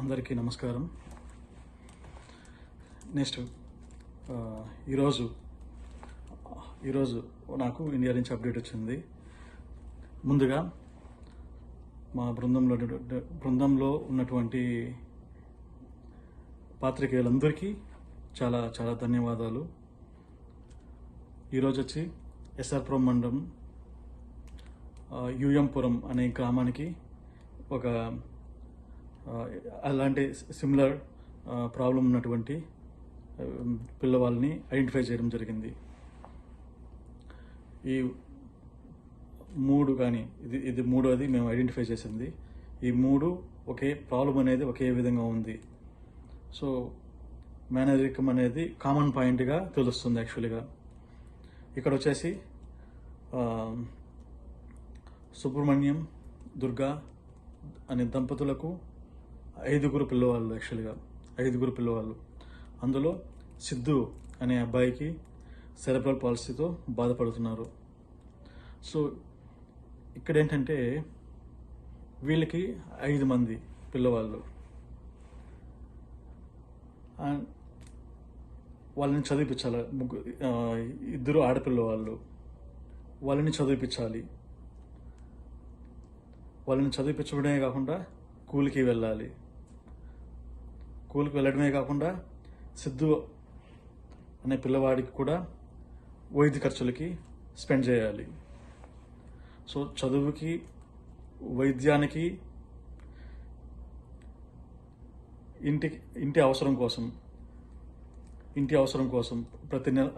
అందరికీ నమస్కారం. నెక్స్ట్ ఈరోజు నాకు ఇండియా నుంచి అప్డేట్ వచ్చింది. ముందుగా మా బృందంలో ఉన్నటువంటి పాత్రికేయులందరికీ చాలా చాలా ధన్యవాదాలు. ఈరోజు వచ్చి ఎస్ఆర్పురం మండలం యూఎంపురం అనే గ్రామానికి ఒక అలాంటి సిమిలర్ ప్రాబ్లం ఉన్నటువంటి పిల్లవాళ్ళని ఐడెంటిఫై చేయడం జరిగింది. ఈ మూడు కానీ ఇది మూడోది మేము ఐడెంటిఫై చేసింది. ఈ మూడు ఒకే ప్రాబ్లం అనేది ఒకే విధంగా ఉంది. సో మేనరికం అనేది కామన్ పాయింట్గా తెలుస్తుంది. యాక్చువల్గా ఇక్కడ వచ్చేసి సుబ్రహ్మణ్యం, దుర్గా అనే దంపతులకు ఐదుగురు పిల్లవాళ్ళు. అందులో సిద్ధు అనే అబ్బాయికి సెరెబ్రల్ పాలసీతో బాధపడుతున్నారు. సో ఇక్కడ ఏంటంటే వీళ్ళకి 5 మంది పిల్లవాళ్ళు. వాళ్ళని చదివించాలి. ఇద్దరు ఆడపిల్లవాళ్ళు. వాళ్ళని చదివించాలి. వాళ్ళని చదివించడమే కాకుండా కూలికి వెళ్ళాలి. కూలికి వెళ్ళడమే కాకుండా సిద్ధు అనే పిల్లవాడికి కూడా వైద్య ఖర్చులకి స్పెండ్ చేయాలి. సో చదువుకి, వైద్యానికి, ఇంటి అవసరం కోసం ప్రతి నెల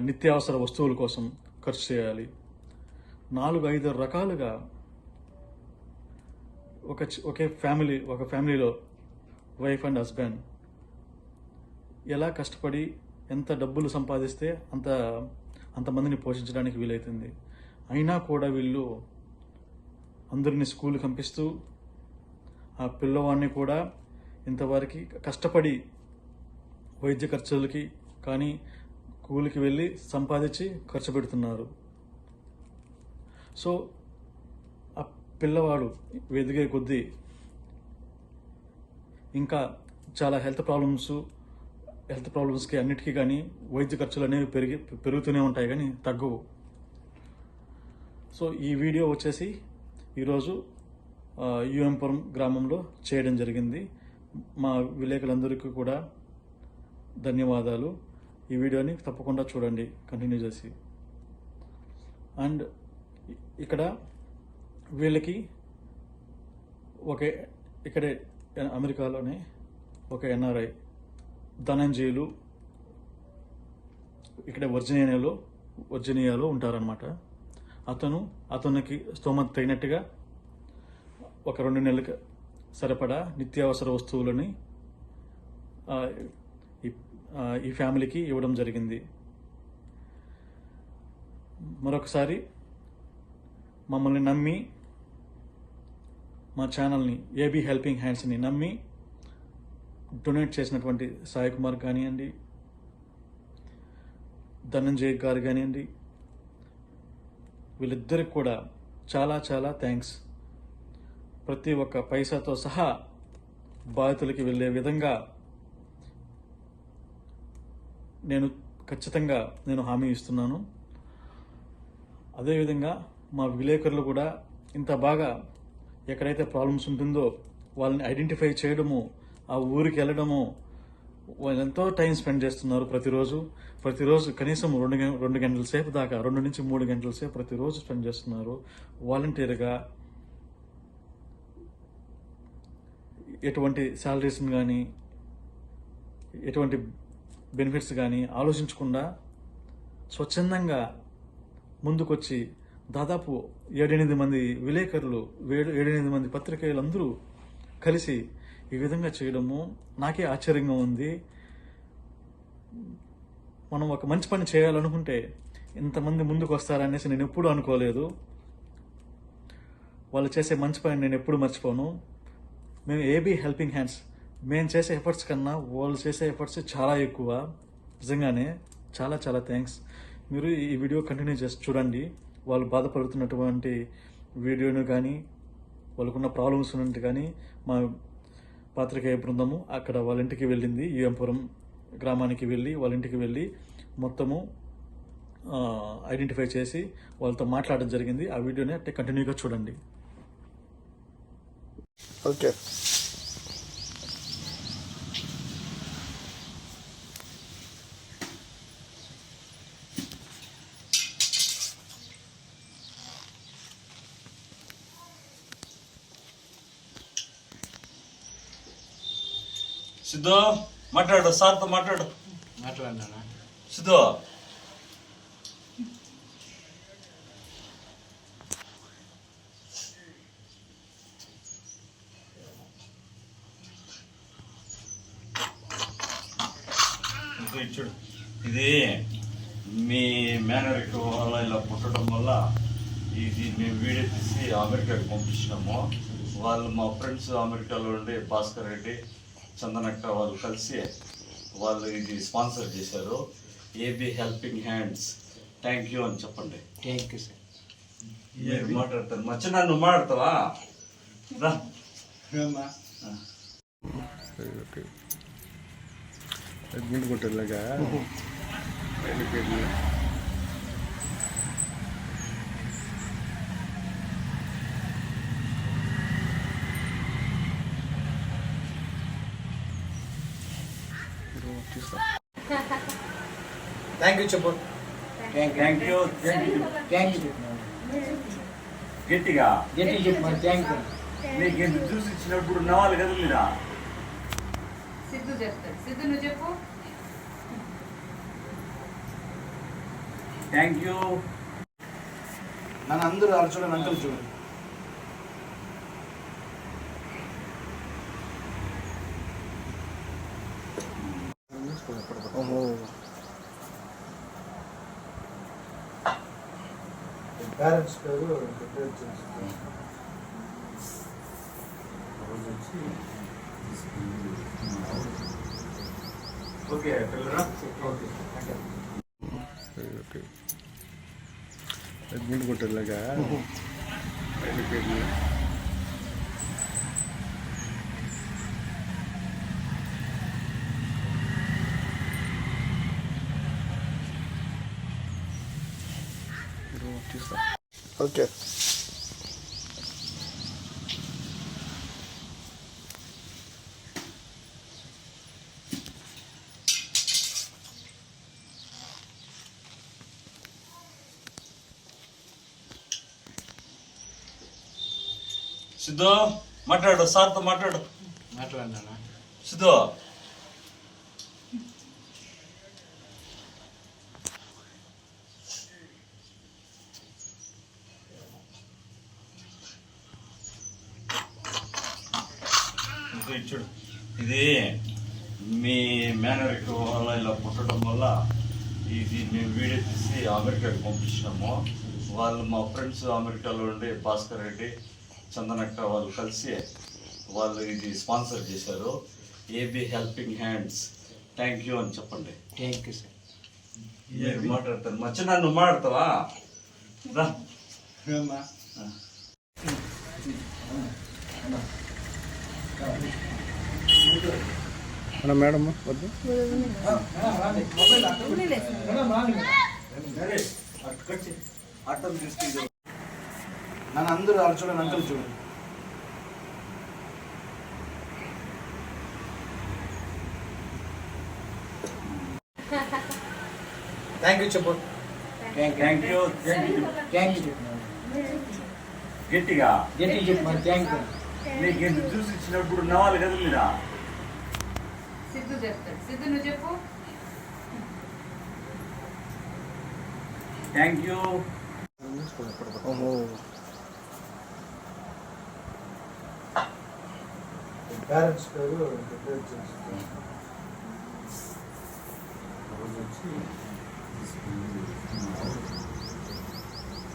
నిత్యావసర వస్తువుల కోసం ఖర్చు చేయాలి. 4-5 రకాలుగా ఒక ఫ్యామిలీలో వైఫ్ అండ్ హస్బెండ్ ఎలా కష్టపడి ఎంత డబ్బులు సంపాదిస్తే అంతమందిని పోషించడానికి వీలవుతుంది. అయినా కూడా వీళ్ళు అందరినీ స్కూల్కి పంపిస్తూ ఆ పిల్లవాడిని కూడా ఇంతవరకు కష్టపడి వైద్య ఖర్చులకి కానీ కూలికి వెళ్ళి సంపాదించి ఖర్చు పెడుతున్నారు. సో ఆ పిల్లవాడు ఎదిగే కొద్దీ ఇంకా చాలా హెల్త్ ప్రాబ్లమ్స్కి అన్నిటికీ కానీ వైద్య ఖర్చులు అనేవి పెరుగుతూనే ఉంటాయి కానీ తగ్గవు. సో ఈ వీడియో వచ్చేసి ఈరోజు యూఎంపురం గ్రామంలో చేయడం జరిగింది. మా విలేకరులందరికీ కూడా ధన్యవాదాలు. ఈ వీడియోని తప్పకుండా చూడండి కంటిన్యూ చేసి. అండ్ ఇక్కడ వీళ్ళకి ఇక్కడే అమెరికాలోనే ఒక ఎన్ఆర్ఐ ధనంజయులు ఇక్కడ వర్జీనియాలో ఉంటారనమాట. అతనికి స్తోమత తగినట్టుగా ఒక 2 నెలలకు సరిపడా నిత్యావసర వస్తువులని ఈ ఫ్యామిలీకి ఇవ్వడం జరిగింది. మరొకసారి మమ్మల్ని నమ్మి, మా ఛానల్ని ఏబీ హెల్పింగ్ హ్యాండ్స్ని నమ్మి డొనేట్ చేసినటువంటి సాయి కుమార్ కానివ్వండి, ధనంజయ్ గారు కానివ్వండి, వీళ్ళిద్దరికి కూడా చాలా చాలా థ్యాంక్స్. ప్రతి ఒక్క పైసాతో సహా బాధితులకి వెళ్ళే విధంగా ఖచ్చితంగా హామీ ఇస్తున్నాను. అదేవిధంగా మా విలేకరులు కూడా ఇంత బాగా ఎక్కడైతే ప్రాబ్లమ్స్ ఉంటుందో వాళ్ళని ఐడెంటిఫై చేయడము, ఆ ఊరికి వెళ్ళడము, వాళ్ళు ఎంతో టైం స్పెండ్ చేస్తున్నారు. ప్రతిరోజు కనీసం 2 గంటల సేపు దాకా, 2 నుంచి 3 గంటల సేపు ప్రతిరోజు స్పెండ్ చేస్తున్నారు. వాలంటీర్గా ఎటువంటి శాలరీస్ని కానీ ఎటువంటి బెనిఫిట్స్ కానీ ఆలోచించకుండా స్వచ్ఛందంగా ముందుకొచ్చి దాదాపు 7-8 మంది విలేకరులు, 7-8 మంది పత్రికేయులందరూ కలిసి ఈ విధంగా చేయడము నాకే ఆశ్చర్యంగా ఉంది. మనం ఒక మంచి పని చేయాలనుకుంటే ఇంతమంది ముందుకు వస్తారనేసి నేను ఎప్పుడూ అనుకోలేదు. వాళ్ళు చేసే మంచి పని నేను ఎప్పుడు మర్చిపోను. మేము ఏబీ హెల్పింగ్ హ్యాండ్స్ మేము చేసే ఎఫర్ట్స్ కన్నా వాళ్ళు చేసే ఎఫర్ట్స్ చాలా ఎక్కువ. నిజంగానే చాలా చాలా థ్యాంక్స్. మీరు ఈ వీడియో కంటిన్యూ చేసి చూడండి. వాళ్ళు బాధపడుతున్నటువంటి వీడియోను కానీ, వాళ్ళకున్న ప్రాబ్లమ్స్ ఉన్నట్టు కానీ పాత్రికేయ బృందము అక్కడ వాళ్ళ ఇంటికి వెళ్ళింది. యూఎంపురం గ్రామానికి వెళ్ళి వాళ్ళ ఇంటికి వెళ్ళి మొత్తము ఐడెంటిఫై చేసి వాళ్ళతో మాట్లాడడం జరిగింది. ఆ వీడియోని అంటే కంటిన్యూగా చూడండి. ఓకే. సిద్ధు మాట్లాడు, సార్తో మాట్లాడు. మాట్లాడినా సిద్ధు చూడు, ఇది మీ మేనరిక వల్ల ఇలా పుట్టడం వల్ల ఇది మేము వీడియో తీసి అమెరికాకి పంపించినాము. వాళ్ళు మా ఫ్రెండ్స్ అమెరికాలో ఉండి భాస్కర్ రెడ్డి, చందనక్క వాళ్ళు కలిసి వాళ్ళు ఇది స్పాన్సర్ చేశారు. AB helping hands, thank you అని చెప్పండి. Thank you sir. మీరు మాట్లాడతారు, మచ్చ నువ్వు మాట్లాడతావా? రా. అడ్మిట్ కొట్టేలాగా థ్యాంక్ యూ చెప్పు. Thank you. థ్యాంక్ యూ గట్టిగా గట్టి చెప్పు మరి. Thank you. నీకు ఇంత జ్యూస్ ఇచ్చినప్పుడు నవ్వాలి కదా మీరా? సిద్ధు చెప్తాడు. సిద్ధు నువ్వు చెప్పు. Thank you. నన్ను అందరూ వాళ్ళు చూడండి, అంకుల్ చూడండి. ఓహో, పేరెంట్స్ పేరు ప్రిపేర్ చేస్తాను. ఓకే పిల్లరా. ఓకే. అడ్మిట్ కొట్టేలాగా ఓకే. సిద్ధు మాట్లాడు, సార్తో మాట్లాడు. మాట్లాడినా సిద్ధు చూడు, ఇది మీ మేనరిక వల్ల ఇలా పుట్టడం వల్ల ఇది మేము వీడియో తీసి అమెరికాకి పంపించినాము. వాళ్ళు మా ఫ్రెండ్స్ అమెరికాలో ఉండి భాస్కర్ రెడ్డి, చందనక్క వాళ్ళు కలిసి వాళ్ళు ఇది స్పాన్సర్ చేశారు. AB helping hands, thank you అని చెప్పండి. Thank you sir. మీరు మాట్లాడతారు, మచ్చ నువ్వు మాట్లాడతావా? రా. మేడం వద్దు. నన్ను అందరూ వాళ్ళు చూడండి, అంకుల్ చూడండి. థ్యాంక్ యూ చెప్పు. Thank you. Thank you. గట్టిగా గట్టి చెప్పు మరి. Thank you. నీకు ఇంత జ్యూస్ ఇచ్చినప్పుడు నవ్వాలి కదా మీరా? సిద్ధు చెప్తాడు. సిద్ధు నువ్వు చెప్పు. Thank you. ఓహో, పేరెంట్స్ పేరు ప్రిపేర్ చేస్తాను.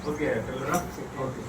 ఓకే పిల్లరా. ఓకే.